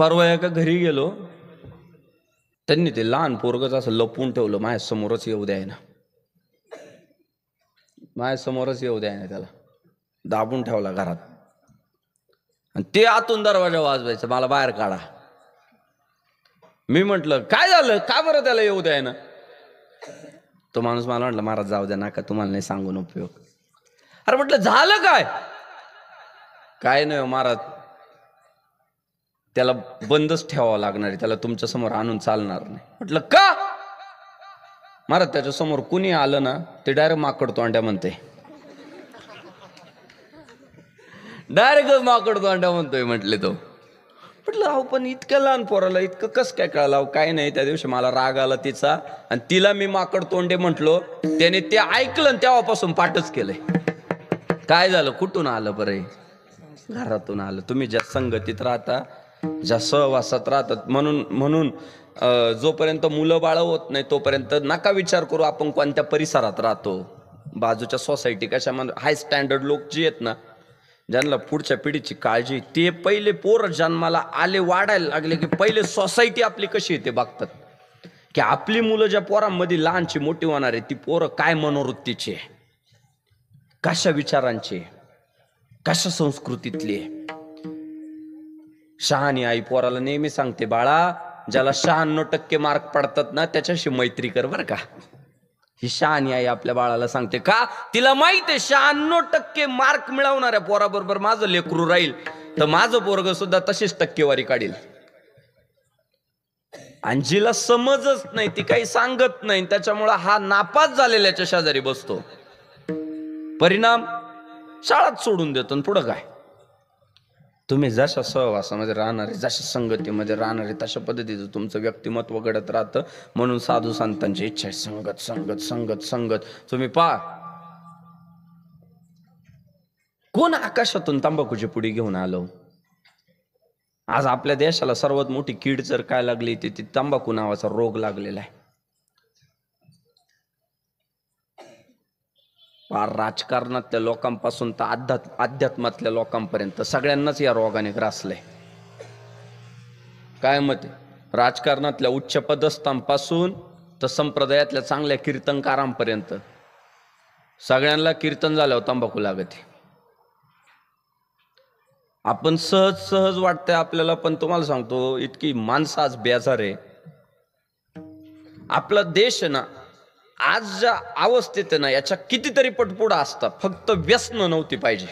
परवा एका घरी गेलो, त्यांनी ते लहान पोरगच असं लपवून ठेवलं, माझ्या समोरच येऊ द्याय ना, माझ्या समोरच येऊ द्याय ना, त्याला दाबून ठेवला घरात. आणि ते आतून दरवाजा वाजवायचं, मला बाहेर काढा. मी म्हटलं काय झालं, का बरं त्याला येऊ द्याय ना? तो माणूस मला म्हटलं महाराज जाऊ द्या नका, तुम्हाला नाही सांगून उपयोग. अरे म्हटलं झालं काय? काय नाही महाराज, त्याला बंदच ठेवावं लागणार आहे, त्याला तुमच्या समोर आणून चालणार नाही. म्हटलं का? महाराज त्याच्या समोर कुणी आलं ना ते डायरेक्ट माकड तोंड्या म्हणते, डायरेक्ट माकड तोंड्या म्हणतोय. म्हटले तो. म्हटलं अहो पण इतक्या लहान पोराला इतकं कसं काय कळलं? अहो काय नाही, त्या दिवशी मला राग आला तिचा आणि तिला मी माकड तोंडे म्हटलो, त्याने ते ऐकलं आणि तेव्हापासून पाठच केलंय. काय झालं? कुठून आलं बरं? घरातून आलं. तुम्ही ज्या संगतीत राहता, ज्या सहवासात राहतात, म्हणून जोपर्यंत मुलं बाळ होत नाही तोपर्यंत नका विचार करू आपण कोणत्या परिसरात राहतो. बाजूच्या सोसायटी कशामध्ये हाय स्टँडर्ड लोक जी आहेत ना, ज्यांना पुढच्या पिढीची काळजी, ते पहिले पोर जन्माला आले वाढायला लागले की पहिले सोसायटी आपली कशी आहे ते बघतात, की आपली मुलं ज्या पोरांमध्ये लहानची मोठी होणार आहे ती पोरं काय मनोवृत्तीची आहे, कशा विचारांची, कशा संस्कृतीतली आहे. शहाणी आई पोराला नेहमी सांगते, बाळा ज्याला 96% मार्क पडतात ना त्याच्याशी मैत्री कर बर का. ही शहाणी आई आपल्या बाळाला सांगते. का? तिला माहित आहे 96% मार्क मिळवणाऱ्या पोराबरोबर माझं लेकरू राहील तर माझं पोरग सुद्धा तशीच टक्केवारी काढेल. आणि जिला समजच नाही, ती काही सांगत नाही, त्याच्यामुळे हा नापास झालेल्याच्या शेजारी बसतो. परिणाम शाळात सोडून देतो. आणि पुढं काय? तुम्ही जशा सहवासामध्ये राहणारे, जशा संगतीमध्ये राहणारे, तशा पद्धतीचं तुमचं व्यक्तिमत्व घडत राहतं. म्हणून साधू संतांची इच्छा आहे संगत संगत संगत संगत. तुम्ही पहा, कोण आकाशातून तंबाखूची पुडी घेऊन आलो? आज आपल्या देशाला सर्वात मोठी कीड जर काय लागली ती तंबाखू नावाचा रोग लागलेला आहे. राजकारणातल्या लोकांपासून तर अध्यात्मातल्या लोकांपर्यंत सगळ्यांनाच या रोगाने ग्रासलंय. काय मत आहे? राजकारणातल्या उच्च पदस्थांपासून तर संप्रदायातल्या चांगल्या कीर्तनकारांपर्यंत सगळ्यांना कीर्तन झाल्यावर तंबाखू लागते. आपण सहज वाटतंय आपल्याला, पण तुम्हाला सांगतो इतकी माणसं आज बेजार आहे. आपला देश ना आज ज्या अवस्थेत ना याच्या कितीतरी पटपुडा असता, फक्त व्यसन नव्हती पाहिजे.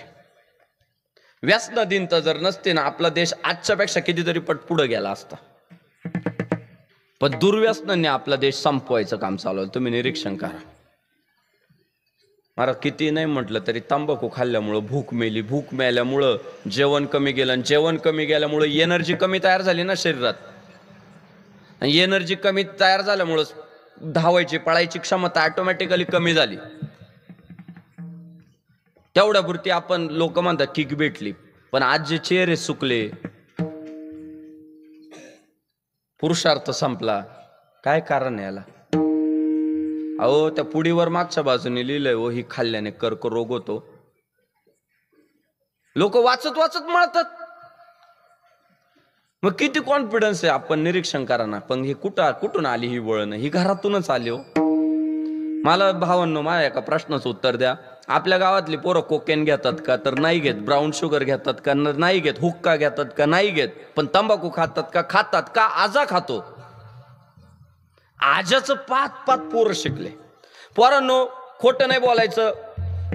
व्यसन दिन तर जर नसते ना आपला देश आजच्या पेक्षा कितीतरी पटपुढं गेला असता. पण दुर्व्यसनाने आपला देश संपवायचं काम चालू आहे. तुम्ही निरीक्षण करा. मला किती नाही म्हटलं तरी तंबाखू खाल्ल्यामुळं भूक मेली, भूक मेल्यामुळं जेवण कमी गेलं, आणि जेवण कमी गेल्यामुळं एनर्जी कमी तयार झाली ना शरीरात, आणि एनर्जी कमी तयार झाल्यामुळं धावायची पळायची क्षमता ऑटोमॅटिकली कमी झाली. तेवढ्यापुरती आपण लोक म्हणतात किक भेटली. पण आज जे चेहरे सुकले, पुरुषार्थ संपला, काय कारण आहे याला? अहो त्या पुडीवर मागच्या बाजूने लिहिलंय, हो ही खाल्ल्याने कर्करोग होतो. लोक वाचत वाचत मळतात. मग किती कॉन्फिडन्स आहे? आपण निरीक्षण करा ना. पण ही कुठून आली ही वळण? ही घरातूनच आली. हो मला भावांनो, माझ्या एका प्रश्नाचं उत्तर द्या. आपल्या गावातली पोरं कोकेन घेतात का? तर नाही घेत. ब्राऊन शुगर घेतात का? नाही घेत. हुक्का घेतात का? नाही घेत. पण तंबाखू खातात का? खातात. का? आजा खातो. आजाचं पात पोरं शिकले. पोरांनो खोटं नाही बोलायचं,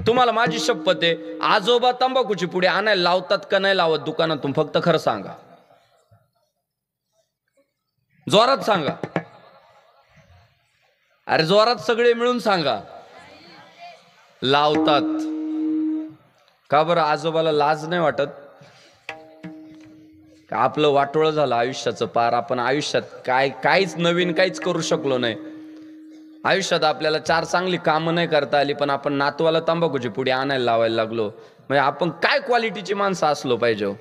तुम्हाला माझी शपथ आहे. आजोबा तंबाखूची पुडी आणायला लावतात का नाही लावत दुकानातून? फक्त खरं सांगा, जोरात सांगा. अरे जोरात सगळे मिळून सांगा. लावतात का बरं? आजोबाला लाज नाही वाटत का? आपलं वाटोळं झालं आयुष्याचं पार. आपण आयुष्यात काहीच नवीन काहीच करू शकलो नाही. आयुष्यात आपल्याला 4 चांगली कामं नाही करता आली, पण आपण नातवाला तंबाखूची पुडी आणायला लावायला लागलो. म्हणजे आपण काय क्वालिटीची माणसं असलो पाहिजे.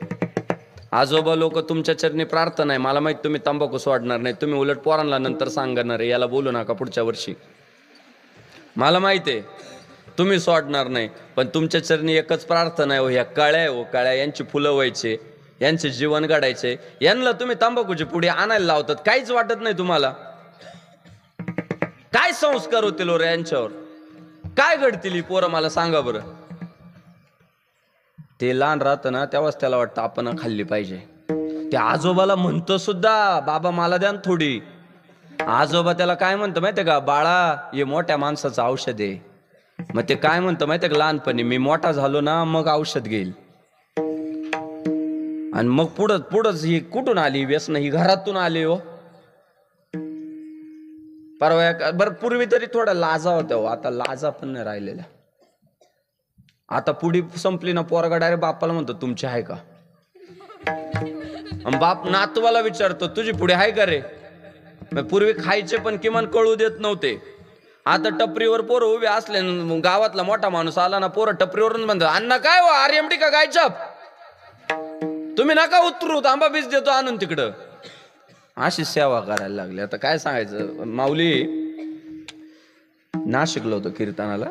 आजोबा लोक तुमच्या चरणी प्रार्थना आहे. मला माहित तुम्ही तंबाखू सोडणार नाही. तुम्ही उलट पोरांना नंतर सांगणार आहे याला बोलू नका पुढच्या वर्षी. मला माहित आहे तुम्ही सोडणार नाही, पण तुमच्या चरणी एकच प्रार्थना आहे. ह्या काळ्या यांची फुलं व्हायचे, यांचे जीवन घडायचे, यांना तुम्ही तंबाखूची पुडी आणायला लावतात, काहीच वाटत नाही तुम्हाला? काय संस्कार होतील रे यांच्यावर? काय घडतील ही पोरं मला सांगा बरं. ते लहान राहतं ना तेव्हाच त्याला वाटतं आपण खाल्ली पाहिजे. ते आजोबाला म्हणतो सुद्धा, बाबा मला द्या ना थोडी. आजोबा त्याला काय म्हणतं माहितीये का, बाळा हे मोठ्या माणसाचं औषध आहे. मग ते काय म्हणतं माहितीये का लहानपणी, मी मोठा झालो ना मग औषध घेईल. आणि मग पुढंच ही कुठून आली व्यसन? ही घरातून आली हो. परवा बरं पूर्वी तरी थोडा लाजा होत्या हो, आता लाजा पण नाही राहिलेल्या. आता पुढी संपली ना पोरगा डायरेक्ट बापाला म्हणतो तुमची आहे का. बाप नातवाला विचारतो तुझी पुढे आहे का रे. पूर्वी खायचे पण किमान कळू देत नव्हते. आता टपरीवर पोरं उभे असले, गावातला मोठा माणूस आला ना पोरं टपरीवरून म्हणतात अण्णा काय हो आरएमडी का गायचप, तुम्ही नका उतरू, आंबा बीज देतो आणून तिकडं. अशी सेवा करायला लागली. आता काय सांगायचं. माऊली नाशिकला होतो कीर्तनाला,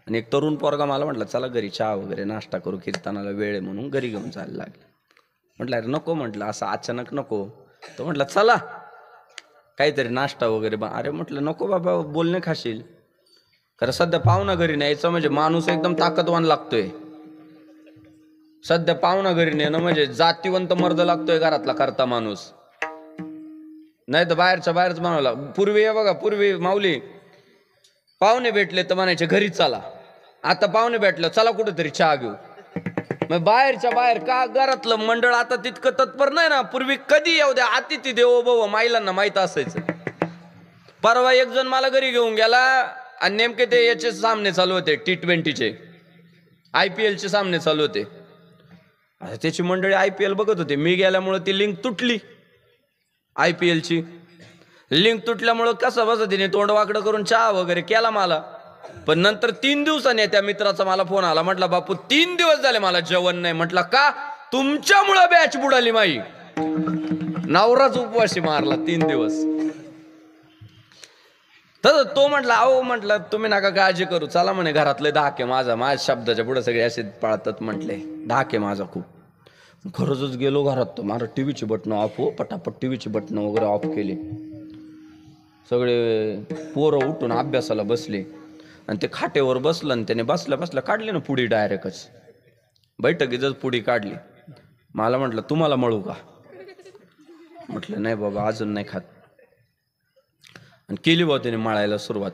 आणि एक तरुण पोरगा मला म्हटलं चला घरी चहा वगैरे नाश्ता करू, कीर्तनाला वेळ आहे म्हणून घरी घेऊन जायला लागले. म्हटलं अरे नको, म्हटलं असं अचानक नको. तो म्हटलं चला काहीतरी नाश्ता वगैरे. अरे म्हटलं नको बाबा, बोलणे खाशील. खरं सध्या पाहुणा घरी न्यायचं म्हणजे माणूस एकदम ताकदवान लागतोय. सध्या पाहुणा घरी नेणं म्हणजे जातीवंत मर्द लागतोय घरातला करता माणूस, नाही तर बाहेरच्या बाहेरच म्हणाला. पूर्वी बघा, पूर्वी माऊली पाहुणे भेटले तर म्हणायचे घरी चला. आता पाहुणे भेटलं चला कुठेतरी चहा घेऊ. मग बाहेरच्या बाहेर का, घरातलं मंडळ आता तितकं तत्पर नाही ना. पूर्वी कधी येऊ द्या, अतिथी देवो भव, माईलांना माहित असायचं. परवा एक जण मला घरी घेऊन गेला आणि नेमके ते याचे सामने चालू होते, T20चे IPL चे सामने चालू होते. त्याची मंडळी IPL बघत होते. मी गेल्यामुळे ती लिंक तुटली. IPL ची लिंक तुटल्यामुळं कसं बस तिने तोंड वाकडं करून चहा वगैरे केला मला. पण नंतर 3 दिवसांनी त्या मित्राचा मला फोन आला. म्हटलं बापू 3 दिवस झाले मला जेवण नाही. म्हटलं का, तुमच्यामुळं बॅच बुडाली माई. नवराच उपवाशी मारला 3 दिवस. तर तो म्हटला अहो, म्हटलं तुम्ही नका काळजी करू, चला म्हणे घरातले धाके माझा शब्दाच्या पुढे सगळे असे पाळतात. म्हटले धाके माझा खूप. खरंच गेलो घरात, तो माझं टीव्हीची बटणं ऑफ हो, पटापट टीव्हीची बटणं वगैरे ऑफ केली. सगळे पोरं उठून अभ्यासाला बसले आणि ते खाटेवर बसलं आणि त्याने बसल्या बसल्या काढली ना पुडी डायरेक्टच. बैठकीतच पुडी काढली. मला म्हटलं तुम्हाला मळू का. म्हटलं नाही बाबा अजून नाही खात. आणि केली बा त्याने मळायला सुरुवात.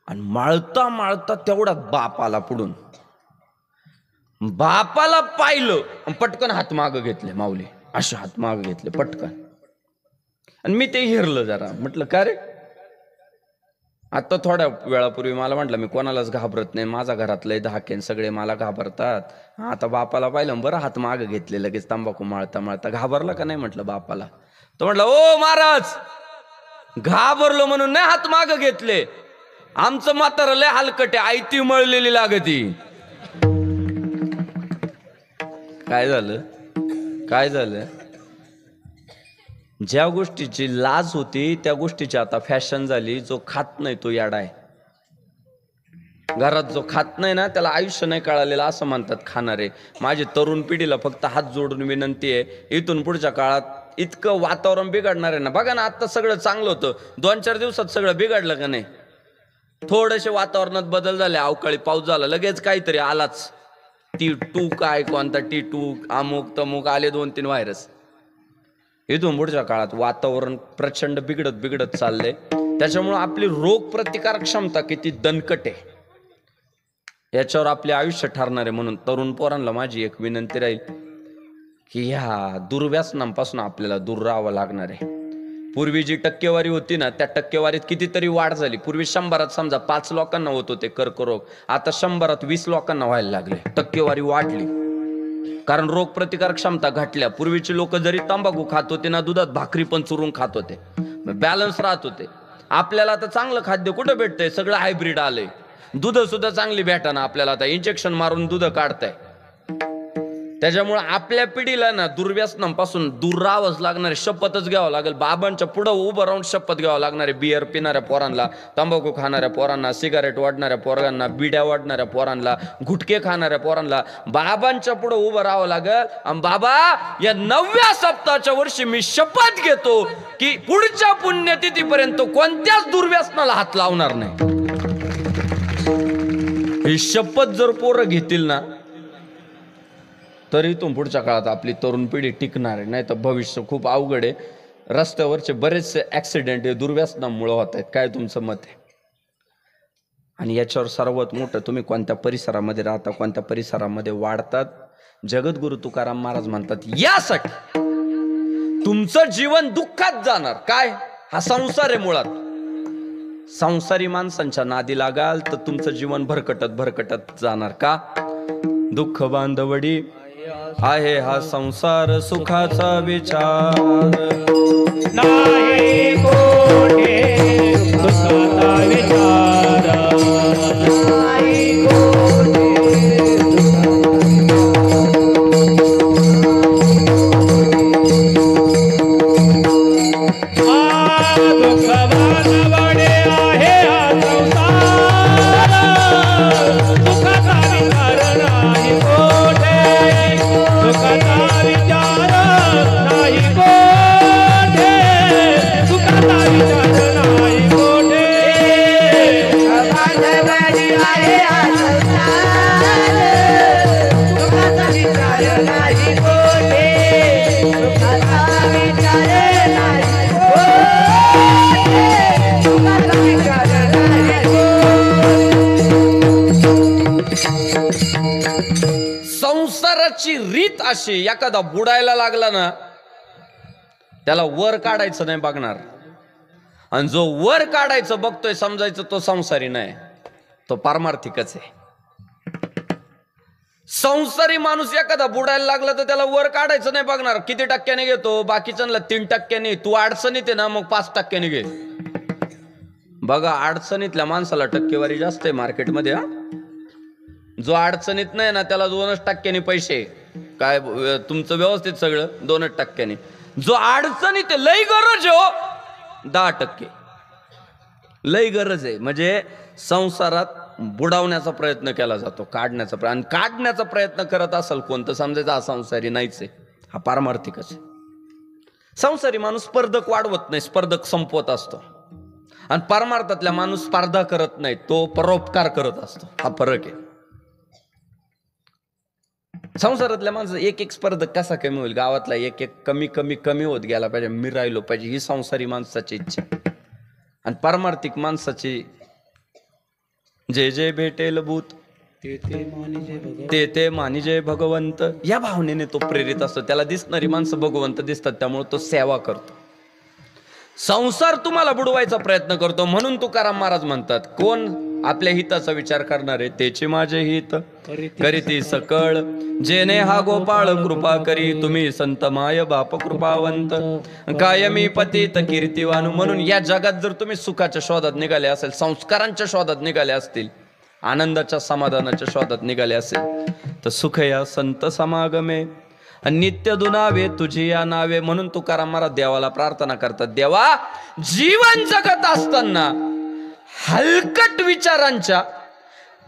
आणि माळता माळता तेवढा बाप आला पुढून. बापाला पाहिलं आणि पटकन हात माग घेतले माऊली, असे हात माग घेतले पटकन. आणि मी ते हिरलं जरा. म्हटलं का रे. आता थोड्या वेळापूर्वी मला म्हटलं मी कोणालाच घाबरत नाही, माझा घरातले धाकेन सगळे मला घाबरतात. आता बापाला पाहिलं बरं हात माग घेतले लगेच तंबाखू माळता माळता. घाबरला का नाही म्हटलं बापाला. तो म्हटलं ओ महाराज, घाबरलो म्हणून नाही हात माग घेतले, आमचं म्हातारं लय हलकटे, आयती मळलेली लागती. काय झालं, काय झालं. ज्या गोष्टीची लाज होती त्या गोष्टीची आता फॅशन झाली. जो खात नाही तो याडा आहे. घरात जो खात नाही ना त्याला आयुष्य नाही कळालेलं असं म्हणतात खाणारे. माझी तरुण पिढीला फक्त हात जोडून विनंती आहे, इथून पुढच्या काळात इतकं वातावरण बिघडणार आहे ना. बघा ना आता सगळं चांगलं होतं, 2-4 दिवसात सगळं बिघडलं का नाही. थोडेसे वातावरणात बदल झाले, अवकाळी पाऊस झाला, लगेच काहीतरी आलाच. T2 काय कोणता T2 अमुक तमुक आले 2-3 व्हायरस. इथून पुढच्या काळात वातावरण प्रचंड बिघडत बिघडत चाललंय. त्याच्यामुळे आपली रोग प्रतिकार क्षमता किती दणकट आहे याच्यावर आपले आयुष्य ठरणार आहे. म्हणून तरुण पोरांना माझी एक विनंती राहील की ह्या दुर्व्यसनांपासून आपल्याला दूर राहावं लागणार आहे. पूर्वी जी टक्केवारी होती ना त्या टक्केवारीत कितीतरी वाढ झाली. पूर्वी 100 समजा 5 लोकांना होत होते कर्करोग, आता 100 20 लोकांना व्हायला लागले. टक्केवारी वाढली कारण रोग प्रतिकार क्षमता घटल्या. पूर्वीचे लोक जरी तंबाखू खात होते ना, दुधात भाकरी पण चुरून खात होते, बॅलन्स राहत होते. आपल्याला आता चांगलं खाद्य कुठं भेटतंय, सगळं हायब्रिड आलंय. दूध सुद्धा चांगली भेटा ना आपल्याला, आता इंजेक्शन मारून दूध काढताय. त्याच्यामुळे आपल्या पिढीला ना दुर्व्यसनांपासून दूर राहावंच लागणार आहे. शपथच घ्यावं लागेल. बाबांच्या पुढं उभं राहून शपथ घ्यावं लागणार आहे. बियर पिणाऱ्या पोरांना, तंबाखू खाणाऱ्या पोरांना, सिगारेट वाढणाऱ्या पोरांना, बिड्या वाढणाऱ्या पोरांना, गुटखे खाणाऱ्या पोरांना बाबांच्या पुढं उभं राहावं लागेल. आणि बाबा, या 9व्या सप्ताहाच्या वर्षी मी शपथ घेतो की पुढच्या पुण्यतिथीपर्यंत कोणत्याच दुर्व्यसनाला हात लावणार नाही. ही शपथ जर पोरं घेतील ना, तरी इथून पुढच्या काळात आपली तरुण पिढी टिकणार आहे. नाही तर भविष्य खूप अवघड आहे. रस्त्यावरचे बरेचसे ऍक्सिडेंट हे दुर्व्यसनामुळे होत आहेत. काय तुमचं मत आहे? आणि याच्यावर सर्वात मोठं, तुम्ही कोणत्या परिसरामध्ये राहता, कोणत्या परिसरामध्ये वाढतात. जगद्गुरु तुकाराम महाराज म्हणतात, यासाठी तुमचं जीवन दुःखात जाणार. काय? हा संसार आहे मुळात. संसारी माणसांच्या नादी लागाल तर तुमचं जीवन भरकटत जाणार. का? दुःख बांधवडी आहे हा संसार, सुखाचा विचार नाही कोठे, सुखाचा विचार नाही कोठे. दुःख बांधवडी आहे हा संसार, सुखाचा विचार नाही कोठे, सुखाचा विचार नाही कोठे, सुखाचा विचार नाही कोठे. बांधवडी आहे हा संसार, सुखाचा विचार नाही कोठे, सुखाचा विचार नाही कोठे, सुखाचा विचार नाही कोठे. संसाराची रीत अशी, एखादा बुडायला लागला ना त्याला वर काढायचं नाही बघणार, आणि जो वर काढायचं बघतोय समजायचं तो संसारी नाही, तो पारमार्थिकच आहे. संसारी माणूस एखादा बुडायला लागला तर त्याला वर काढायचं नाही बघणार. किती टक्क्याने घेतो? बाकीच्यांना 3%. तू अडचणीत आहे ना, मग 5% घे. बघा, अडचणीतल्या माणसाला टक्केवारी जास्त आहे मार्केटमध्ये. जो अडचणीत नाही ना त्याला 2% पैसे. काय तुमचं व्यवस्थित सगळं 2%. जो अडचणीत आहे, लई गरज आहे हो, 10%. लई गरज आहे म्हणजे संसारात बुडवण्याचा प्रयत्न केला जातो, काढण्याचा प्रयत्न. आणि काढण्याचा प्रयत्न करत असेल कोण तर समजायचं हा संसारी नाहीच आहे, हा पारमार्थिकच आहे. संसारी माणूस स्पर्धक वाढवत नाही, स्पर्धक संपवत असतो. आणि परमार्थातल्या माणूस स्पर्धा करत नाही, तो परोपकार करत असतो. हा फरक आहे. संसारातल्या माणसं एक स्पर्धक कसा कमी होईल, गावातला एक कमी होत गेला पाहिजे, मी राहिलो पाहिजे, ही संसारी माणसाची इच्छा. आणि पारमार्थिक माणसाची जे जे भेटेल भूत ते मानी जय भगवंत, या भावनेने तो प्रेरित असतो. त्याला दिसणारी माणसं भगवंत दिसतात, त्यामुळे तो सेवा करतो. संसार तुम्हाला बुडवायचा प्रयत्न करतो. म्हणून तुकाराम महाराज म्हणतात, कोण आपल्या हिताचा विचार करणार आहे त्याचे माझे हित करीती सकळ, जेने हा गोपाळ कृपा करी, तुम्ही संत माय बाप कृपावंत, कायमी पतित कीर्तिवान. म्हणून या जगात जर तुम्ही सुखाच्या शोधात निघाले असेल, संस्कारांच्या शोधात निघाले असतील, आनंदाच्या समाधानाच्या शोधात निघाले असेल, तर सुख या संत समागमे नित्य दुनावे तुझी या नावे. म्हणून तुकाराम महाराज देवाला प्रार्थना करतात, देवा जीवन जगत असताना हलकट विचारांच्या,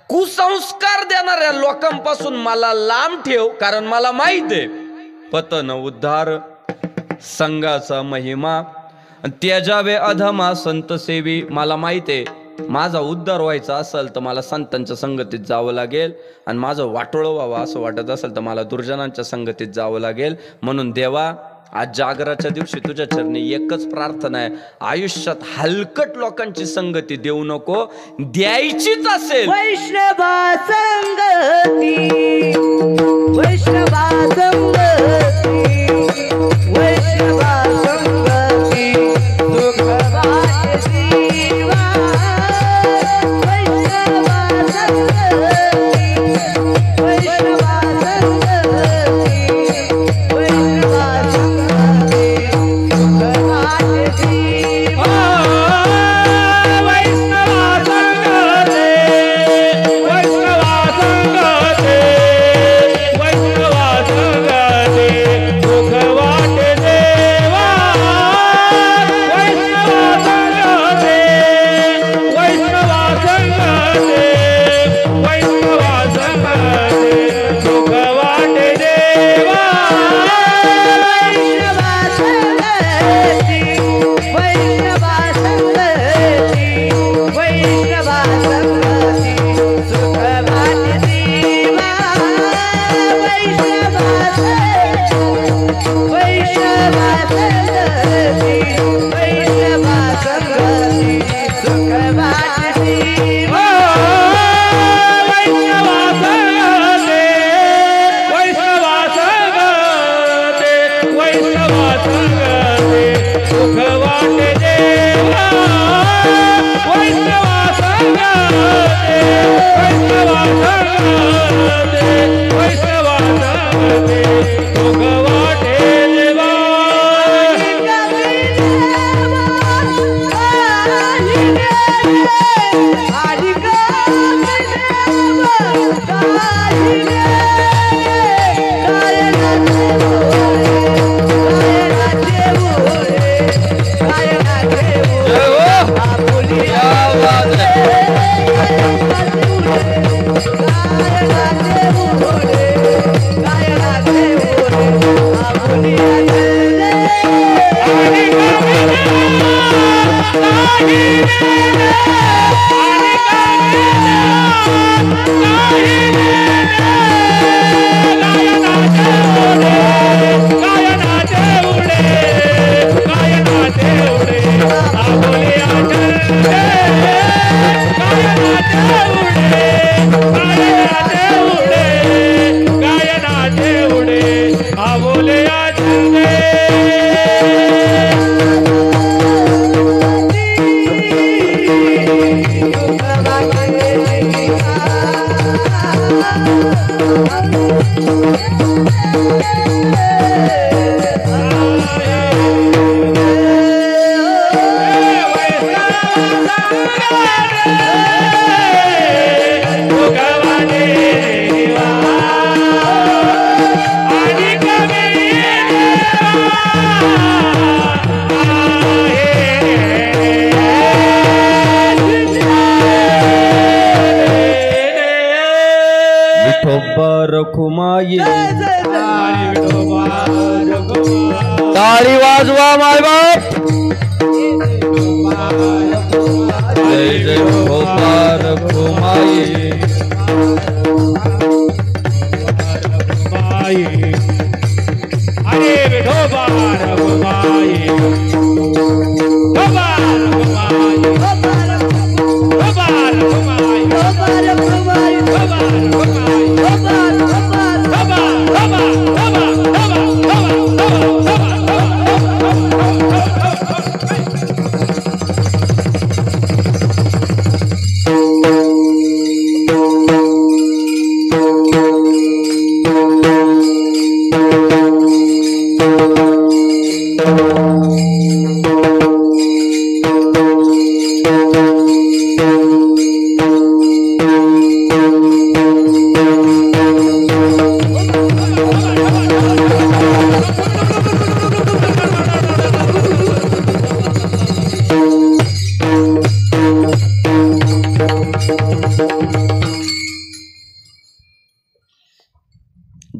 कुसंस्कार देणाऱ्या लोकांपासून मला लांब ठेव. कारण मला माहित आहे पतन उद्धार संघाचा महिमा, त्याजावे अधमा संत सेवी. मला माहित आहे माझा उद्धार व्हायचा असेल तर मला संतांच्या संगतीत जावं लागेल, आणि माझं वाटोळं व्हावं असं वाटत असेल तर मला दुर्जनांच्या संगतीत जावं लागेल. म्हणून देवा, आज जागराच्या दिवशी तुझ्या चरणी एकच प्रार्थना आहे, आयुष्यात हलकट लोकांची संगती देऊ नको, द्यायचीच असेल वैष्णवा संगती, वैष्णवा संगती, वैष्णवा संगती, सुख वाटे जीवा, वैष्णवा संगती, वैष्णवा संगती, वैष्णवा संगती, सुख वाटे जीवा, वैष्णवा संगती, वैष्णवा संगती, वैष्णवा संगती. वैष्णवा संगते सुख वाटे देवा वैष्णवा संगते वैष्णवा संगते वैष्णवा संगते सुख वाटे देवा रखुमाई टाळी वाजवा माय बाप जय जय विठोबा रखुमाई अरे विठोबा रखुमाई विठोबा रखुमाई विठोबा रखुमाई विठोबा रखुमाई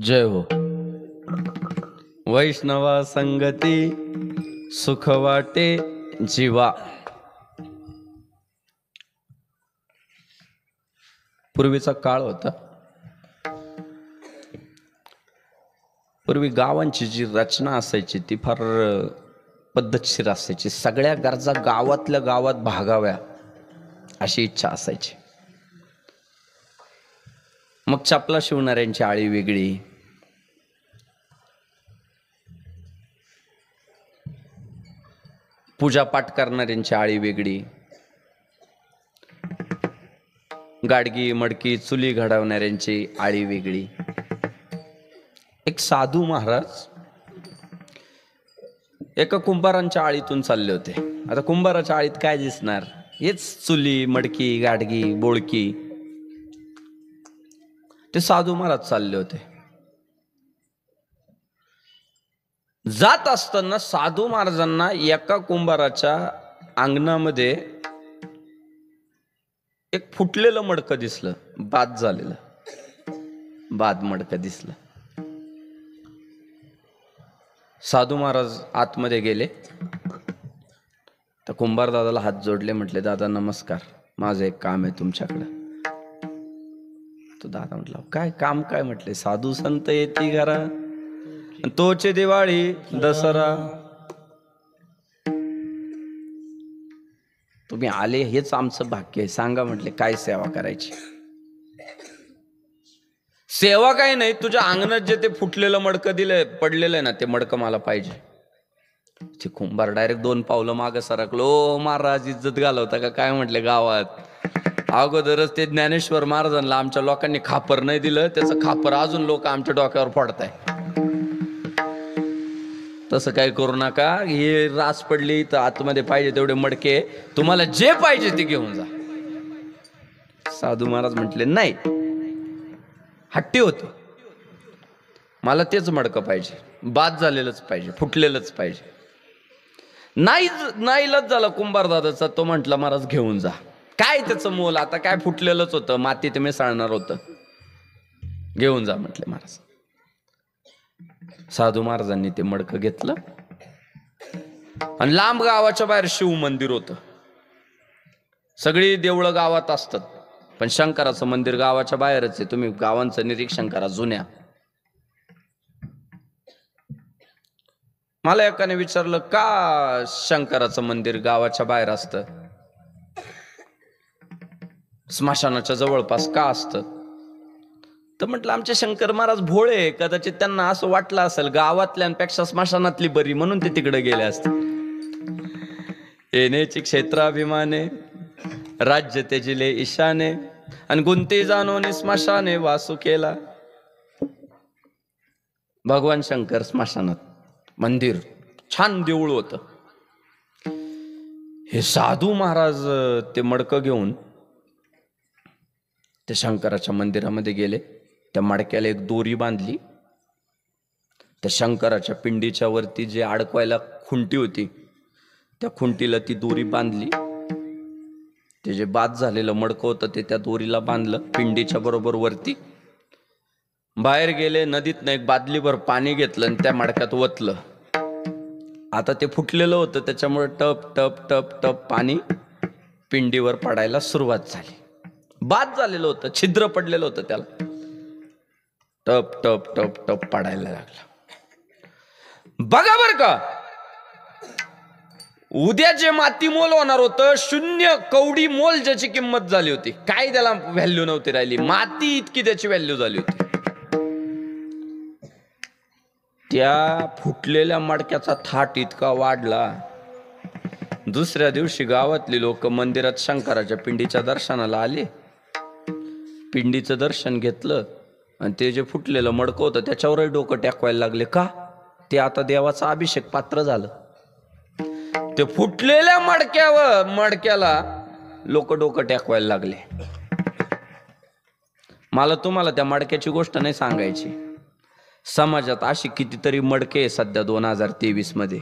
जय हो वैष्णवा संगती सुख वाटे जीवा. पूर्वीचा काळ होता. पूर्वी गावांची जी रचना असायची ती फार पद्धतशीर असायची. सगळ्या गरजा गावातल्या गावात भागाव्या अशी इच्छा असायची. मग चपला शिवणाऱ्यांची आळी वेगळी, पूजापाठ करणाऱ्यांची आळी वेगळी, गाडगी मडकी चुली घडवणाऱ्यांची आळी वेगळी. एक साधू महाराज एका कुंभारांच्या आळीतून चालले होते. आता कुंभाराच्या आळीत काय दिसणार? हेच चुली मडकी गाडगी बोळकी. ते साधू महाराज चालले होते. जात असताना साधू महाराजांना एका कुंभाराच्या अंगणामध्ये एक फुटलेलं मडकं दिसलं, बाद झालेलं बाद मडकं दिसलं. साधू महाराज आतमध्ये गेले तर कुंभार दादाला हात जोडले, म्हटले दादा नमस्कार, माझं एक काम आहे तुमच्याकडे. तो दादा म्हटला काय काम काय? म्हटले साधू संत येती घरा, तोचे दिवाळी दसरा, तुम्ही आले हेच आमचं भाग्य आहे. सांगा म्हटले काय सेवा करायची. सेवा काही नाही, तुझ्या अंगणात जे ते फुटलेलं मडकं दिलंय पडलेलं आहे ना, ते मडकं मला पाहिजे. ते कुंभार डायरेक्ट 2 पावलं मागं सरकलो. महाराज इज्जत घालवता का काय म्हटले गावात. अगोदरच ते ज्ञानेश्वर महाराजांना आमच्या लोकांनी खापर नाही दिलं, त्याचं खापर अजून लोक आमच्या डोक्यावर फोडताय. तसं काय करू नका. हे रास पडली तर आतमध्ये पाहिजे तेवढे मडके, तुम्हाला जे पाहिजे ते घेऊन जा. साधू महाराज म्हटले नाही, हट्टी होते, मला तेच मडकं पाहिजे, बाद झालेलंच पाहिजे, फुटलेलंच पाहिजे. नाईलाज झाला कुंभार दादाचा. तो म्हटला महाराज घेऊन जा. काय त्याचं मोल, आता काय फुटलेलंच होतं, मातीत मिसळणार होतं, घेऊन जा म्हटले महाराज. साधू महाराजांनी ते मडकं घेतलं आणि लांब गावाच्या बाहेर शिव मंदिर होतं. सगळी देवळं गावात असतात, पण शंकराचं मंदिर गावाच्या बाहेरच आहे. तुम्ही गावांचं निरीक्षण करा जुन्या. मला एकाने विचारलं का शंकराचं मंदिर गावाच्या बाहेर असतं, स्मशानाच्या जवळपास का असतं. तर म्हटलं आमचे शंकर महाराज भोळे, कदाचित त्यांना असं वाटलं असेल गावातल्यांपेक्षा स्मशानातली बरी, म्हणून ते तिकडे गेले असते. येण्याची क्षेत्राभिमाने राज्य तेजिले ईशाने, आणि गुंती जाणोनी स्मशाने वासू केला. भगवान शंकर स्मशानात मंदिर, छान देऊळ होतं. हे साधू महाराज ते मडकं घेऊन ते शंकराच्या मंदिरामध्ये गेले. त्या मडक्याला एक दोरी बांधली. त्या शंकराच्या पिंडीच्या वरती जे अडकवायला खुंटी होती, त्या खुंटीला ती दोरी बांधली. ते जे बाद झालेलं मडकं होतं ते त्या दोरीला बांधलं पिंडीच्या बरोबर वरती. बाहेर गेले, नदीतनं एक बादलीभर पाणी घेतलं आणि त्या मडक्यात ओतलं. आता ते फुटलेलं होतं, त्याच्यामुळे टप टप टप टप पाणी पिंडीवर पडायला सुरुवात झाली. बाद झालेलं होतं, छिद्र पडलेलं होतं, त्याला टप टप टप टप पडायला लागला. बघा बर का, उद्या जे माती मोल होणार होतं, 0 कवडी मोल ज्याची किंमत झाली होती, काय त्याला व्हॅल्यू नव्हती राहिली, माती इतकी त्याची व्हॅल्यू झाली होती. त्या फुटलेल्या मडक्याचा थाट इतका वाढला. दुसऱ्या दिवशी गावातली लोक मंदिरात शंकराच्या पिंडीच्या दर्शनाला आले. पिंडीचं दर्शन घेतलं आणि ते जे फुटलेलं मडकं होतं त्याच्यावरही डोकं टेकवायला लागले. का? ते आता देवाचा अभिषेक पात्र झालं. ते फुटलेल्या मडक्याला लोक डोकं टेकवायला लागले. मला तुम्हाला त्या मडक्याची गोष्ट नाही सांगायची. समाजात अशी कितीतरी मडके आहे सध्या 2023 मध्ये,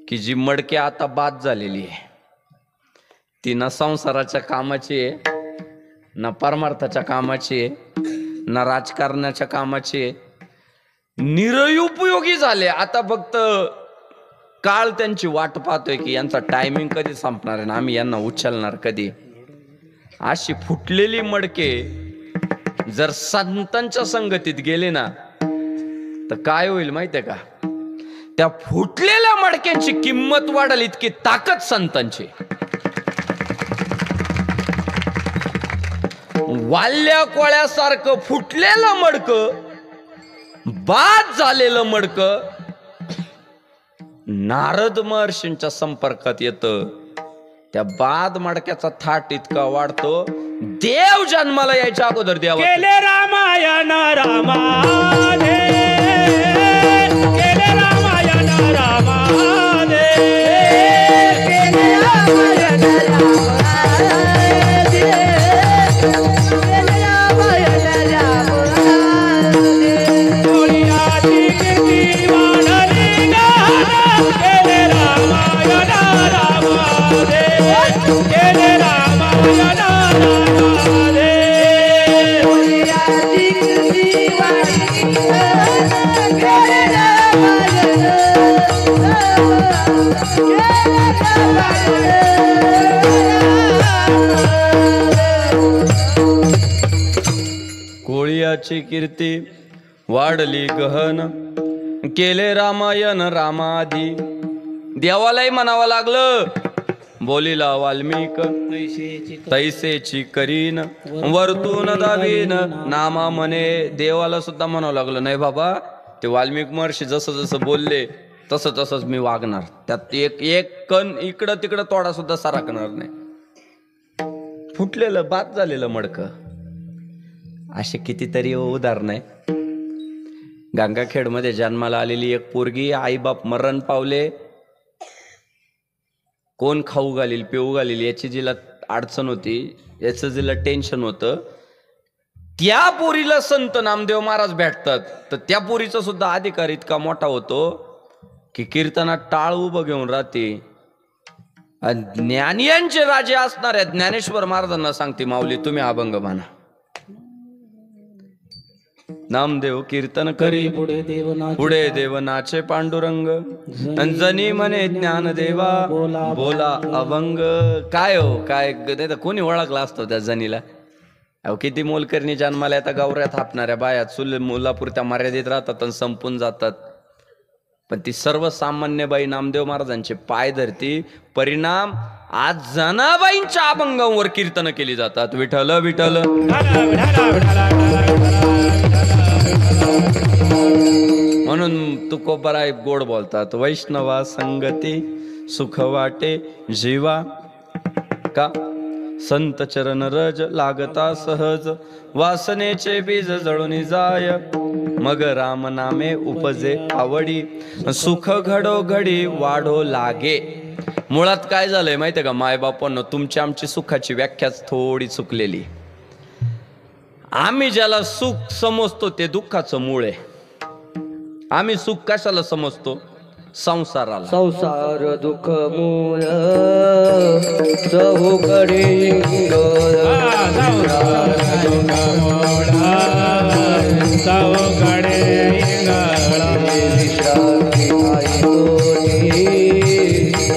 की जी मडके आता बाद झालेली आहे. ती ना संसाराच्या कामाची आहे, ना परमार्थाच्या कामाची आहे, ना राजकारणाच्या कामाची आहे. निरुपयोगी झाले. आता फक्त काळ त्यांची वाट पाहतोय की यांचा टायमिंग कधी संपणार आहे, आम्ही यांना उचलणार कधी. अशी फुटलेली मडके जर संतांच्या संगतीत गेले ना तर काय होईल माहितीये का? त्या फुटलेल्या मडक्यांची किंमत वाढेल, इतकी ताकद संतांची. वाल्या कोळ्यासारखं फुटलेलं मडकं, बाद झालेलं मडकं नारद महर्षींच्या संपर्कात येतं. त्या बाद मडक्याचा थाट इतका वाढतो, देव जन्माला यायच्या अगोदर देवा केले रामायण रामाने, केले रामायण रामाने, केले रामायण रामाने, केले रामायण रामाने, कोळ्याची कीर्ती वाढली गाणं, केले रामायण रामाने, केले रामायण रामाने, कोळ्याची कीर्ती वाढली गाणं, केले रामायण रामाने, केले रामायण कोळियाची कीर्ती वाढली गहन, केले रामायण रामादी. देवालाही म्हणावं लागलं बोलिला वाल्मिक तैसेची करीन वरतून दावीन नामा म्हणे. देवाला सुद्धा म्हणावं लागलं नाही बाबा, ते वाल्मिक महर्षी जसं जसं बोलले तसं तसंच मी वागणार. त्यात एक एक कण इकडं तिकडं तोडा सुद्धा सारखणार नाही. फुटलेलं बाद झालेलं मडकं. असे कितीतरी उदाहरण आहे. गंगाखेडमध्ये जन्माला आलेली एक पोरगी, आईबाप मरण पावले, कोण खाऊ घालील पिऊ घालील याची जिला अडचण होती, याचं जिला टेन्शन होतं, त्या पोरीला संत नामदेव महाराज भेटतात. तर त्या पोरीचा सुद्धा अधिकार इतका मोठा होतो की कीर्तनात टाळ उभं घेऊन राहते. ज्ञानियांचे राजे असणाऱ्या ज्ञानेश्वर महाराजांना सांगते, माऊली तुम्ही अभंग म्हणा. नामदेव कीर्तन करी पुढे देव नाचे पांडुरंग जनी म्हणे ज्ञानदेवा बोला अभंग. काय हो काय नाही तर कोणी ओळखला असतो त्या जनीला. अहो किती मोलकरणी जन्माला आता गावऱ्यात हापणाऱ्या बाया चुल मुलापुरत्या मर्यादित राहतात आणि संपून जातात. पण ती सर्वसामान्य बाई नामदेव महाराजांचे पाय धरती. परिणाम आज जनाबाईंच्या अभंगावर कीर्तन केली जातात. विठ्ठल विठ्ठल म्हणून तुकोबराय गोड बोलतात. वैष्णवा संगती सुख वाटे जीवा का संत चरण रज लागता सहज वासनेचे बीज जळून जाय मग राम नामे उपजे आवडी सुख घडो घडी वाढो लागे. मुळात काय झालंय माहितीये का मायबापांनो, तुमची आमची सुखाची व्याख्याच थोडी चुकलेली. आम्ही ज्याला सुख समजतो ते दुःखाचं मूळ आहे. आम्ही सुख कशाला समजतो? संसाराला. संसार दुःख मूळ चहूकडे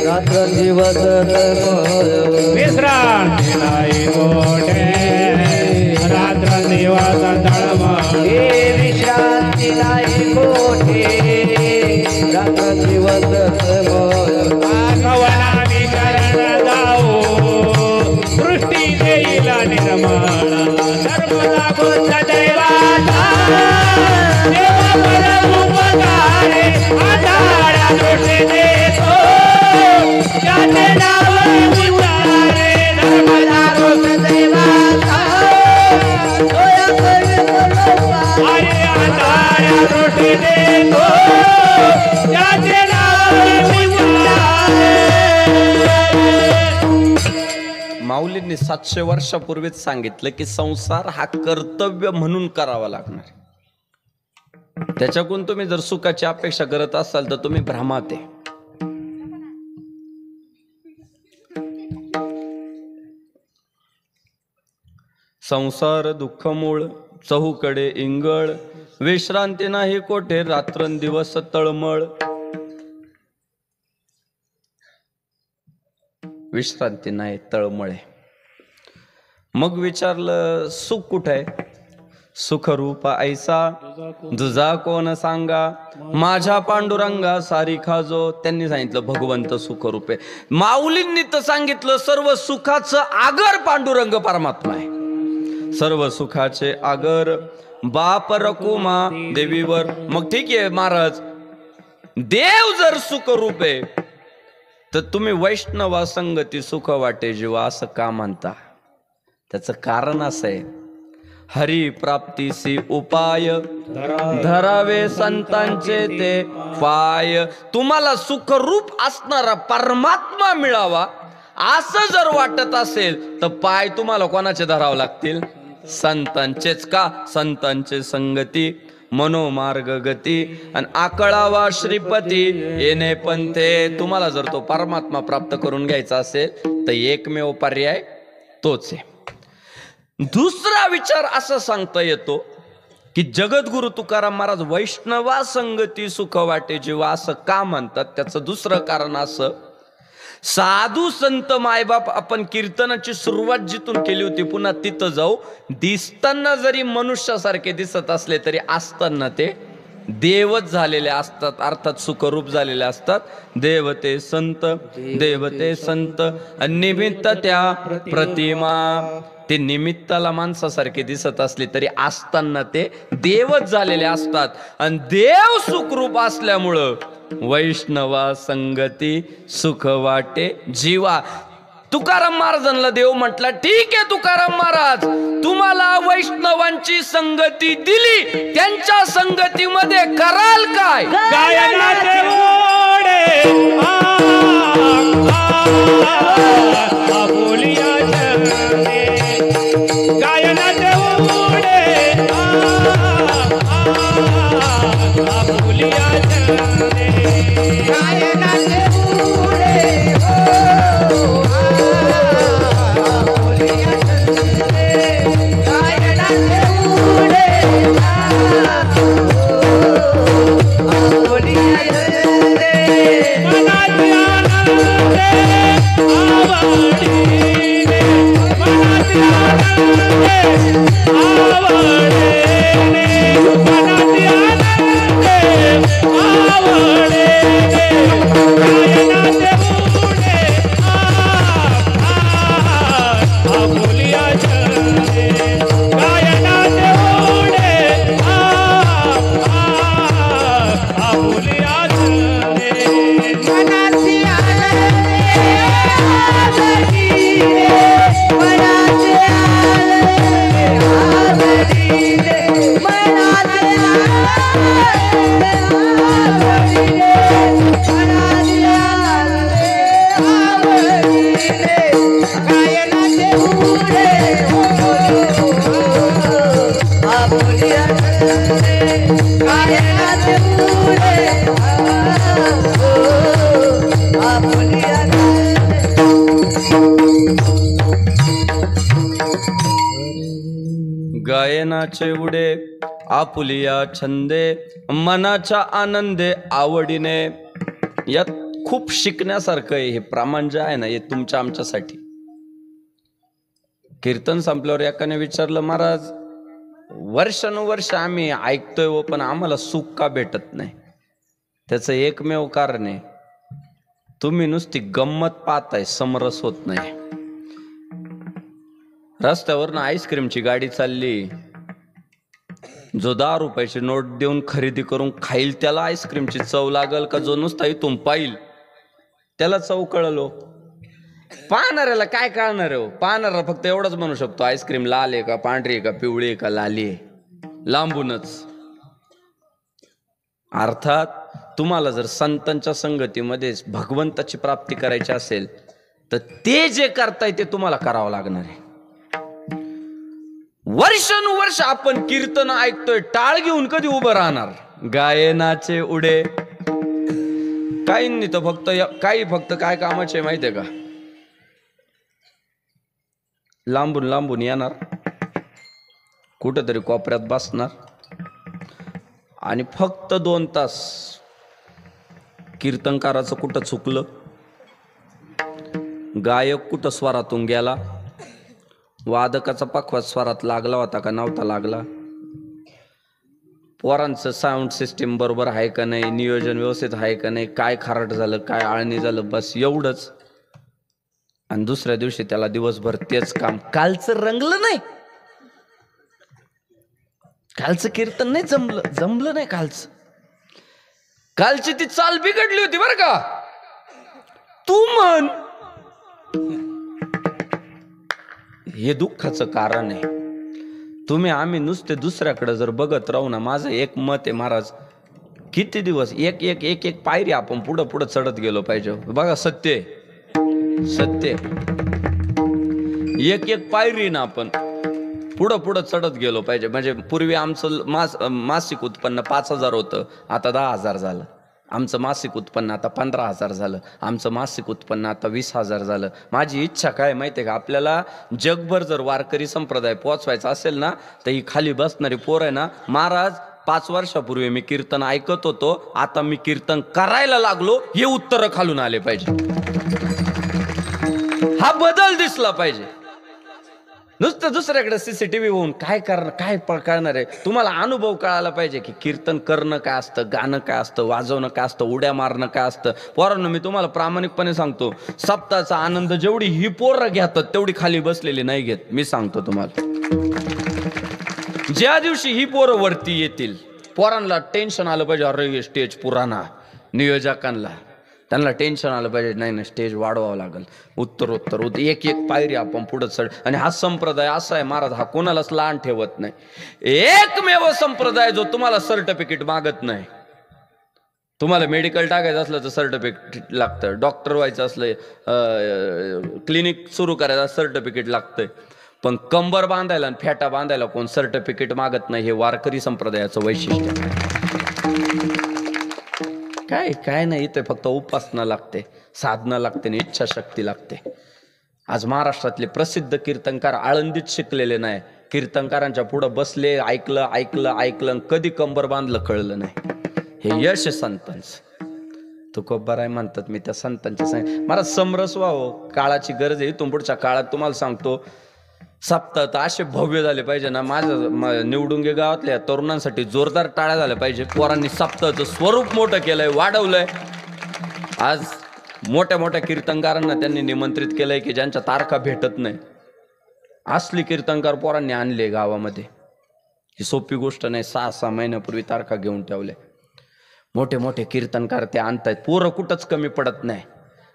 रात्र दिवस विश्रांती नाही गोठे रात्र दिवस तळमळ. विश्रांती नाही गोठे रात्र दिवस कवना विकरण जाऊ सृष्टी देईल निर्माण नर्मदा बुद्ध देवाचा देवा परमुपकारे आधारा दृष्टी देतो त्याचे नाव उच्चारे नर्मदा बुद्ध देवाचा अरे आधारा दृष्टी देतो त्याचे नाव उच्चारे. माऊलींनी 700 वर्षापूर्वीच सांगितलं की संसार हा कर्तव्य म्हणून करावा लागणार. त्याच्याकडून तुम्ही जर सुखाची अपेक्षा करत असाल तर तुम्ही भ्रमात आहे. संसार दुःख मूळ चहूकडे इंगळ विश्रांती नाही कोठे रात्रंदिवस तळमळ. विश्रांती नाही तळमळ आहे. मग विचारलं सुख कुठे आहे? सुखरूपा ऐसा दुजा कोण सांगा माझ्या पांडुरंगा सारी खाजो. त्यांनी सांगितलं भगवंत सुखरूप आहे. माऊलींनी तर सांगितलं सर्व सुखाचं आगर पांडुरंग परमात्मा आहे. सर्व सुखाचे आगर बाप रकुमा देवीवर. मग ठीक आहे महाराज, देव जर सुखरूप आहे तर तुम्ही वैष्णवा संगती सुख वाटे जीवा असं का म्हणता? त्याचं कारण असं आहे, हरी प्राप्तीसी उपाय धरावे संतांचे ते पाय. तुम्हाला सुखरूप असणारा परमात्मा मिळावा असं जर वाटत असेल तर पाय तुम्हाला कोणाचे धरावे लागतील? संतांचेच. का? संतांचे संगती मनोमार्ग गती आणि आकळावा श्रीपती येणे पंथे. तुम्हाला जर तो परमात्मा प्राप्त करून घ्यायचा असेल तर एकमेव पर्याय तोच आहे. दुसरा विचार असा सांगता येतो की जगद्गुरु तुकाराम महाराज वैष्णवा संगती सुख वाटे जीवा असं का म्हणतात? त्याचं दुसरं कारण असं, साधू संत मायबाप आपण कीर्तनाची सुरुवात जिथून केली होती पुन्हा तिथं जाऊ. दिसताना जरी मनुष्यासारखे दिसत असले तरी असताना ते देवच झालेले असतात, अर्थात सुखरूप झालेले असतात. देवते संत, देवते संत, निमित्त त्या प्रतिमा. ते निमित्ताला माणसासारखे दिसत असले तरी असताना ते देवच झालेले असतात. आणि देव सुखरूप असल्यामुळं वैष्णवा संगती सुख वाटे जीवा. तुकाराम महाराजांना देव म्हटला, ठीक आहे तुकाराम महाराज, तुम्हाला वैष्णवांची संगती दिली, त्यांच्या संगतीमध्ये कराल काय? गायनाचे ओढे बोलिया चरणे, गायनाचे ओढे बोलिया चरणे, गायनाचे ओढे बोलिया चरणे, गायनाचे गायनाचे उडे आपुलिया छंदे, मनाच्या आनंदे आवडीने. यात खूप शिकण्यासारखं आहे. हे प्रमाण जे आहे ना, हे तुमच्या आमच्यासाठी. कीर्तन संपल्यावर एकाने विचारलं, महाराज वर्षानुवर्ष आम्ही ऐकतोय व पण आम्हाला सुख का भेटत नाही? त्याचं एकमेव कारण आहे, तुम्ही नुसती गंमत पाहताय, समरस होत नाही. रस्त्यावरनं आईस्क्रीमची गाडी चालली, जो 10 रुपयाची नोट देऊन खरेदी करून खाईल त्याला आईस्क्रीमची चव लागल का जो नुसता इथून पाहिल त्याला चव कळलो? पाहणाऱ्याला काय कळणार आहे? पाहणारा फक्त एवढंच म्हणू शकतो, आईस्क्रीम लाल आहे का पांढरी आहे का पिवळी आहे का लाली आहे, लांबूनच. अर्थात तुम्हाला जर संतांच्या संगतीमध्ये भगवंताची प्राप्ती करायची असेल तर ते जे करताय ते तुम्हाला करावं लागणार आहे. वर्षानुवर्ष आपण कीर्तन ऐकतोय, टाळ घेऊन कधी उभं राहणार? गायनाचे उडे. काहींनी तर फक्त काय कामाचे माहितीये का? लांबून लांबून येणार, कुठंतरी कोपऱ्यात बसणार आणि फक्त 2 तास कीर्तनकाराचं कुठं चुकलं, गायक कुठं स्वरातून गेला, वादकाचा पखवाज स्वरात लागला होता का नव्हता लागला, पोरांचं साऊंड सिस्टीम बरोबर आहे का नाही, नियोजन व्यवस्थित आहे का नाही, काय खारट झालं, काय आळणी झालं, बस एवढंच. आणि दुसऱ्या दिवशी त्याला दिवसभर तेच काम. कालचं रंगलं नाही, कालचं कीर्तन नाही जमलं नाही कालचं. कालची ती चाल बिघडली होती बरं का, तू म्हण. हे दुःखाचं कारण आहे. आम्ही नुसते दुसऱ्याकडे जर बघत राहू ना, माझं एक मत आहे महाराज, किती दिवस एक एक एक एक पायरी आपण पुढं पुढं चढत गेलो पाहिजे. बघा सत्य एक एक पायरी ना आपण पुढं पुढं चढत गेलो पाहिजे. म्हणजे पूर्वी आमचं मासिक उत्पन्न 5,000 होतं, आता 10,000 झालं. आमचं मासिक उत्पन्न आता 15,000 झालं. आमचं मासिक उत्पन्न आता 20,000 झालं. माझी इच्छा काय माहिती आहे का, आपल्याला जगभर जर वारकरी संप्रदाय पोचवायचा असेल ना, तर ही खाली बसणारी पोर आहे ना, महाराज 5 वर्षापूर्वी मी कीर्तन ऐकत होतो, आता मी कीर्तन करायला लागलो, हे उत्तर खालून आले पाहिजे. हा बदल दिसला पाहिजे. नुसतं दुसऱ्याकडे सीसीटीव्ही होऊन काय करणार, काय कळणार आहे? तुम्हाला अनुभव कळायला पाहिजे की कीर्तन करणं काय असतं, गाणं काय असतं, वाजवणं काय असतं, उड्या मारणं काय असतं. पोरांनो, मी तुम्हाला प्रामाणिकपणे सांगतो, सप्ताहाचा आनंद जेवढी ही पोरं घेतात तेवढी खाली बसलेली नाही घेत. मी सांगतो तुम्हाला, ज्या दिवशी ही पोरं वरती येतील, पोरांना टेन्शन आलं पाहिजे, अरे स्टेज पुराणा. नियोजकांना त्यांना टेन्शन आलं पाहिजे, नाही नाही स्टेज वाढवावं लागेल, उत्तर एक एक पायरी आपण पुढं चढ. आणि हा संप्रदाय असा आहे महाराज, हा कोणालाच लहान ठेवत नाही. एकमेव संप्रदाय जो तुम्हाला सर्टिफिकेट मागत नाही. तुम्हाला मेडिकल टाकायचं असलं तर सर्टिफिकेट लागतं, डॉक्टर व्हायचं असलं, क्लिनिक सुरू करायचं सर्टिफिकेट लागतंय. पण कंबर बांधायला आणि फेटा बांधायला कोण सर्टिफिकेट मागत नाही. हे वारकरी संप्रदायाचं वैशिष्ट्य काय नाही. इथे फक्त उपासना लागते, साधना लागते आणि इच्छाशक्ती लागते. आज महाराष्ट्रातले प्रसिद्ध कीर्तनकार आळंदीत शिकलेले नाही, कीर्तनकारांच्या पुढं बसले, ऐकलं कधी कंबर बांधलं कळलं नाही. हे यश संतांचं. तुकोबाराय म्हणतात, मी त्या संतांच्या सांग मला समरस व्हावं, काळाची गरज आहे. इथून पुढच्या काळात तुम्हाला सांगतो, सप्ताह तर असे भव्य झाले पाहिजे ना. माझं निवडुंगे गावातल्या तरुणांसाठी जोरदार टाळ्या झाल्या पाहिजे. पोरांनी सप्ताहाचं स्वरूप मोठं केलंय, वाढवलंय. आज मोठ्या मोठ्या कीर्तनकारांना त्यांनी निमंत्रित केलंय की ज्यांच्या तारखा भेटत नाही. असली कीर्तनकार पोरांनी आणले गावामध्ये. ही सोपी गोष्ट नाही. 6-6 महिन्यापूर्वी तारखा घेऊन ठेवल्या. मोठे मोठे कीर्तनकार ते आणतायत. पोरं कुठंच कमी पडत नाही.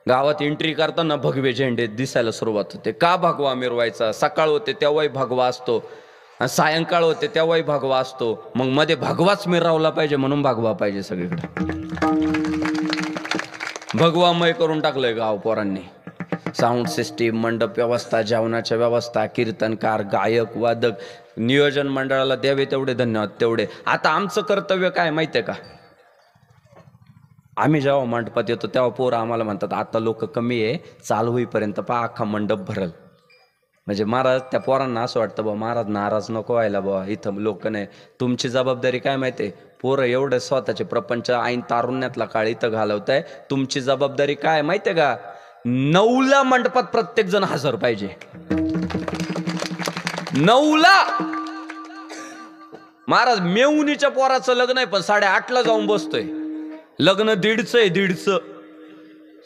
गावात एंट्री करताना भगवे झेंडे दिसायला सुरुवात होते. का भगवा मिरवायचा? सकाळ होते तेव्हाही भगवा असतो आणि सायंकाळ होते तेव्हाही भगवा असतो. मग मध्ये भगवाच मिरवला पाहिजे म्हणून भगवा पाहिजे सगळीकडे. भगवामय करून टाकलंय गाव पोरांनी. साऊंड सिस्टीम, मंडप व्यवस्था, जेवणाच्या व्यवस्था, कीर्तनकार, गायक, वादक, नियोजन मंडळाला द्यावे तेवढे धन्यवाद. तेवढे आता आमचं कर्तव्य काय माहितीये का? आम्ही जेव्हा मंडपात येतो तेव्हा पोरं आम्हाला म्हणतात, आता लोक कमी आहे, चालू होईपर्यंत पहा अख्खा मंडप भरल. म्हणजे महाराज त्या पोरांना असं वाटतं, बा महाराज नाराज नको व्हायला, बा इथं लोक नाही. तुमची जबाबदारी काय माहितीये? पोरं एवढे स्वतःचे प्रपंच ऐन तारुण्यातला काळ इथं घालवताय. तुमची जबाबदारी काय माहितीये का? 9ला मंडपात प्रत्येक जण हजर पाहिजे. 9ला. महाराज मेवणीच्या पोराचं लग्न आहे पण 8:30ला जाऊन बसतोय. लग्न 1:30 आहे, 1:30.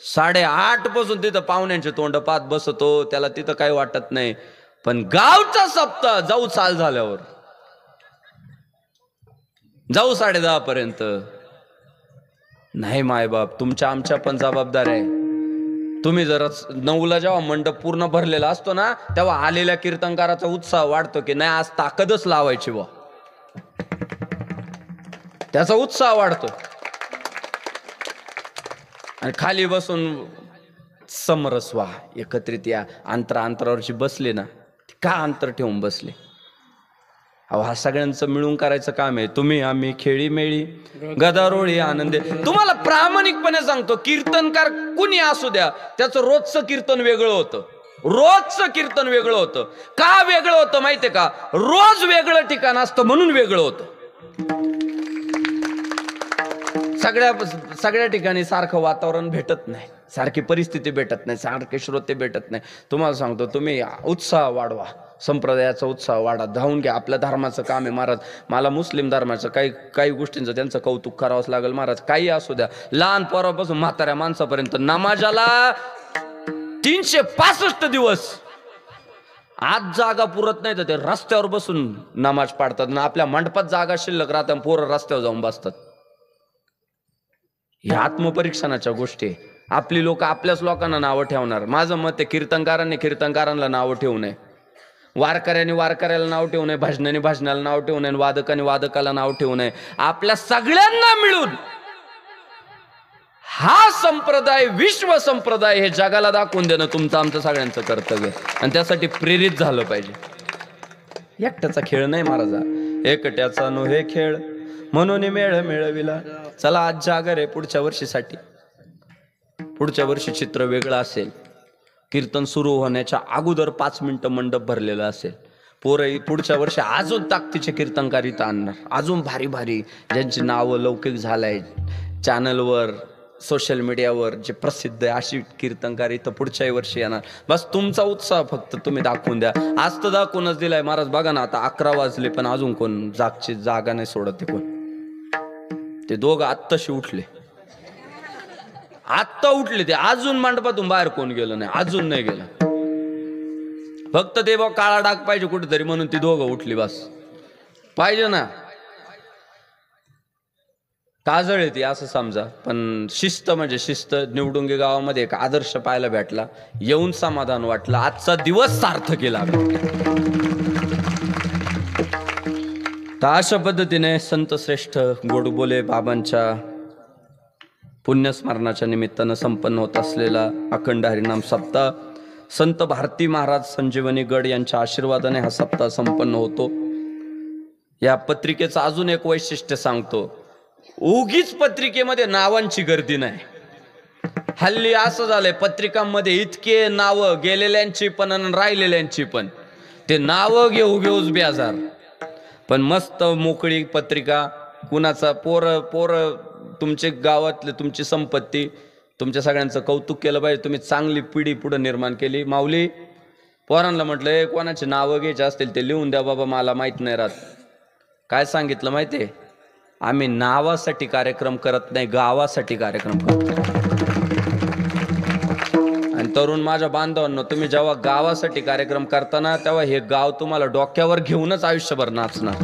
8:30 पासून तिथं पाहुण्यांचे तोंड पाहत बसतो. त्याला तिथं काही वाटत नाही. पण गावचा सप्ताह जाऊ चाल झाल्यावर, जाऊ 10:30 पर्यंत नाही. मायबाप तुमच्या आमच्या पण जबाबदार आहे. तुम्ही जर 9ला जेव्हा मंडप पूर्ण भरलेला असतो ना, तेव्हा आलेल्या कीर्तनकाराचा उत्साह वाढतो की नाही आज ताकदच लावायची बा. त्याचा उत्साह वाढतो. आणि खाली बसून समरस व्हा, एकत्रित या. अंतरावरची बसले ना, का अंतर ठेवून बसले? अहो हा सगळ्यांचं मिळून करायचं काम आहे. तुम्ही आम्ही खेळी मेळी गदारोळी आनंदे. तुम्हाला प्रामाणिकपणे सांगतो, कीर्तनकार कुणी असू द्या, त्याचं रोजचं कीर्तन वेगळं होतं. रोजचं कीर्तन वेगळं होतं. का वेगळं होतं माहितीये का? रोज वेगळं ठिकाण असतं म्हणून वेगळं होतं. सगळ्या ठिकाणी सारखं वातावरण भेटत नाही, सारखी परिस्थिती भेटत नाही, सारखे श्रोते भेटत नाही. तुम्हाला सांगतो, तुम्ही उत्साह वाढवा, संप्रदायाचा उत्साह वाढा, धावून घ्या. आपल्या धर्माचं काम आहे. महाराज मला मुस्लिम धर्माचं काही गोष्टींचं त्यांचं कौतुक करावंच लागेल. महाराज काही असू द्या, लहान पोरापासून म्हाताऱ्या माणसापर्यंत नमाजाला 365 दिवस. आज जागा पुरत नाही तर ते रस्त्यावर बसून नमाज पाडतात ना. आपल्या मंडपात जागा शिल्लक राहतात, पोरं रस्त्यावर जाऊन बसतात. ह्या आत्मपरीक्षणाच्या गोष्टी. आपली लोक आपल्याच लोकांना नावं ठेवणार. माझं मत आहे, कीर्तनकारांनी कीर्तनकारांना नावं ठेवू नये, वारकऱ्यांनी वारकऱ्याला नाव ठेवू नये, भजनाने भजनाला नाव ठेवू नये, वादकाने वादकाला नाव ठेवू नये. आपल्या सगळ्यांना मिळून हा संप्रदाय, विश्व संप्रदाय हे जगाला दाखवून देणं तुमचं आमचं सगळ्यांचं कर्तव्य. आणि त्यासाठी प्रेरित झालं पाहिजे. एकट्याचा खेळ नाही महाराजा, एकट्याचा नोहे खेळ म्हणून मेळ मिळविला. चला आज जागर आहे पुढच्या वर्षीसाठी. पुढच्या वर्षी चित्र वेगळं असेल. कीर्तन सुरू होण्याच्या अगोदर 5 मिनिटं मंडप भरलेला असेल. पोरं पुढच्या वर्षी अजून ताकदीचे कीर्तनकार इथं आणणार, अजून भारी भारी, ज्यांची नावं लौकिक झालंय, चॅनलवर सोशल मीडियावर जे प्रसिद्ध आहे अशी कीर्तनकार इथं पुढच्याही वर्षी येणार. बस तुमचा उत्साह फक्त तुम्ही दाखवून द्या. आज तर दाखवूनच दिलाय महाराज. बघा ना आता 11 वाजले पण अजून कोण जागा नाही सोडत. ते कोण ते दोघं आत्ताशी उठले, आत्ता उठले ते, अजून मंडपातून बाहेर कोण गेलं नाही, अजून नाही गेलं. फक्त ते बघ काळा डाग पाहिजे कुठेतरी म्हणून ती दोघं उठली. बस पाहिजे ना, काजळ येते असं समजा. पण शिस्त म्हणजे शिस्त. निवडुंगी गावामध्ये एक आदर्श पाहायला भेटला, येऊन समाधान वाटलं. आजचा दिवस सार्थ केला. तर अशा पद्धतीने संत श्रेष्ठ गोडबोले बाबांच्या पुण्यस्मरणाच्या निमित्तानं संपन्न होत असलेला अखंड हरिनाम सप्ताह, संत भारती महाराज संजीवनी गड यांच्या आशीर्वादाने हा सप्ताह संपन्न होतो. या पत्रिकेचं अजून एक वैशिष्ट्य सांगतो. उगीच पत्रिकेमध्ये नावांची गर्दी नाही. हल्ली असं झालंय पत्रिकांमध्ये इतके नावं, गेलेल्यांची पण आणि राहिलेल्यांची पण. ते नावं घेऊच बेजार. पण मस्त मोकळी पत्रिका. कुणाचा पोर तुमचे गावातले, तुमची संपत्ती, तुमच्या सगळ्यांचं कौतुक केलं पाहिजे. तुम्ही चांगली पिढी पुढे निर्माण केली. माऊली पोरांना म्हटलं कोणाचे नावं घ्यायचे असतील ते लिहून द्या बाबा, मला माहित नाही राहत. काय सांगितलं माहितीये? आम्ही नावासाठी कार्यक्रम करत नाही, गावासाठी कार्यक्रम करतो. आणि तरुण माझ्या बांधवांनो, तुम्ही जेव्हा गावासाठी कार्यक्रम करताना तेव्हा हे गाव तुम्हाला डोक्यावर घेऊनच आयुष्यभर नाचणार.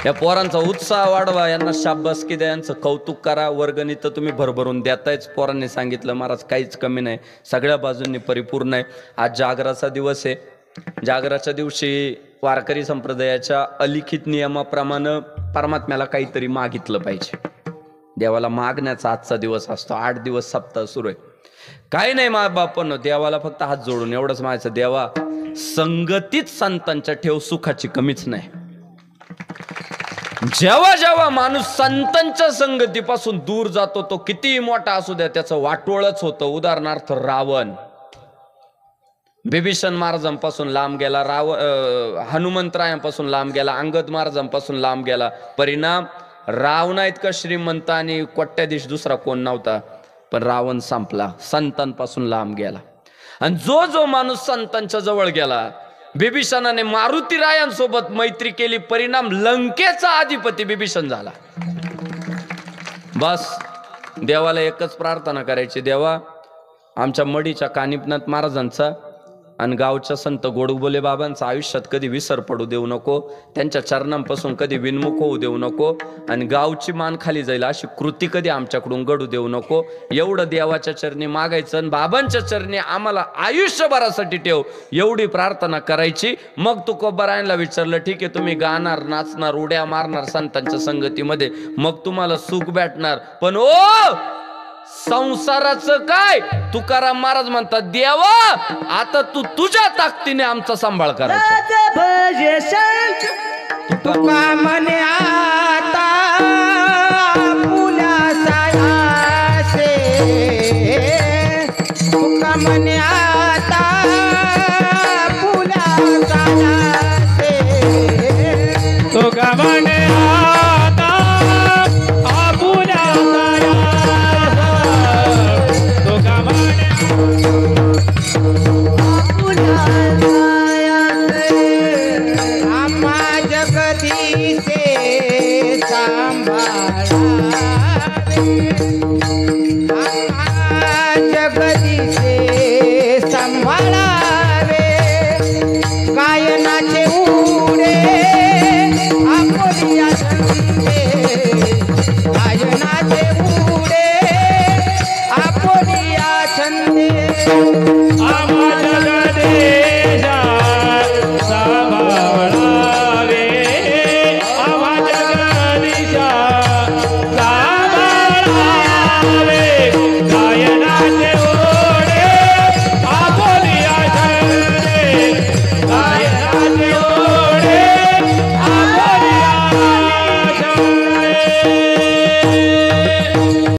या पोरांचा उत्साह वाढवा, यांना शाबासकी द्या, यांचं कौतुक करा. वर्गणी तर तुम्ही भरभरून देतायच. पोरांनी सांगितलं महाराज काहीच कमी नाही, सगळ्या बाजूंनी परिपूर्ण आहे. आज जागराचा दिवस आहे. जागराच्या दिवशी वारकरी संप्रदायाच्या अलिखित नियमाप्रमाणे परमात्म्याला काहीतरी मागितलं पाहिजे. देवाला मागण्याचा आजचा दिवस असतो. 8 दिवस सप्ताह सुरू आहे. काही नाही मा बापांनो, देवाला फक्त हात जोडून एवढंच मागायचं, देवा संगतीत संतांच्या ठेव, सुखाची कमीच नाही. जेव्हा जेव्हा माणूस संतांच्या संगतीपासून दूर जातो, तो कितीही मोठा असू द्या त्याचं वाटोळच होतं. उदाहरणार्थ रावण बिभीषण महाराजांपासून लांब गेला, हनुमंतरायांपासून लांब गेला, अंगद महाराजांपासून लांब गेला. परिणाम रावणा इतका श्रीमंत आणि कोट्याधीश दुसरा कोण नव्हता, पण रावण संपला, संतांपासून लांब गेला. आणि जो जो माणूस संतांच्या जवळ गेला, बिभीषणाने मारुतीरायांसोबत मैत्री केली, परिणाम लंकेचा अधिपती बिभीषण झाला. बस देवाला एकच प्रार्थना करायची, देवा आमच्या मडीच्या कानिपनाथ महाराजांचा आणि गावच्या संत गोडबोले बाबांचा आयुष्यात कधी विसर पडू देऊ नको. त्यांच्या चरणांपासून कधी विनमुख होऊ देऊ नको. आणि गावची मान खाली जाईल अशी कृती कधी आमच्याकडून घडू देऊ नको. एवढं देवाच्या चरणी मागायचं आणि बाबांच्या चरणी आम्हाला आयुष्यभरासाठी ठेव, एवढी प्रार्थना करायची. मग तुकोबारायांना विचारलं, ठीक आहे तुम्ही गाणार, नाचणार, उड्या मारणार संतांच्या संगतीमध्ये, मग तुम्हाला सुख भेटणार, पण ओ संसाराचं काय? तुकाराम महाराज म्हणतात, देवा आता तू तुझ्या ताकदीने आमचा सांभाळ करायचा. तुका म्हणे आता पुण्यासायासे, तुका म्हणे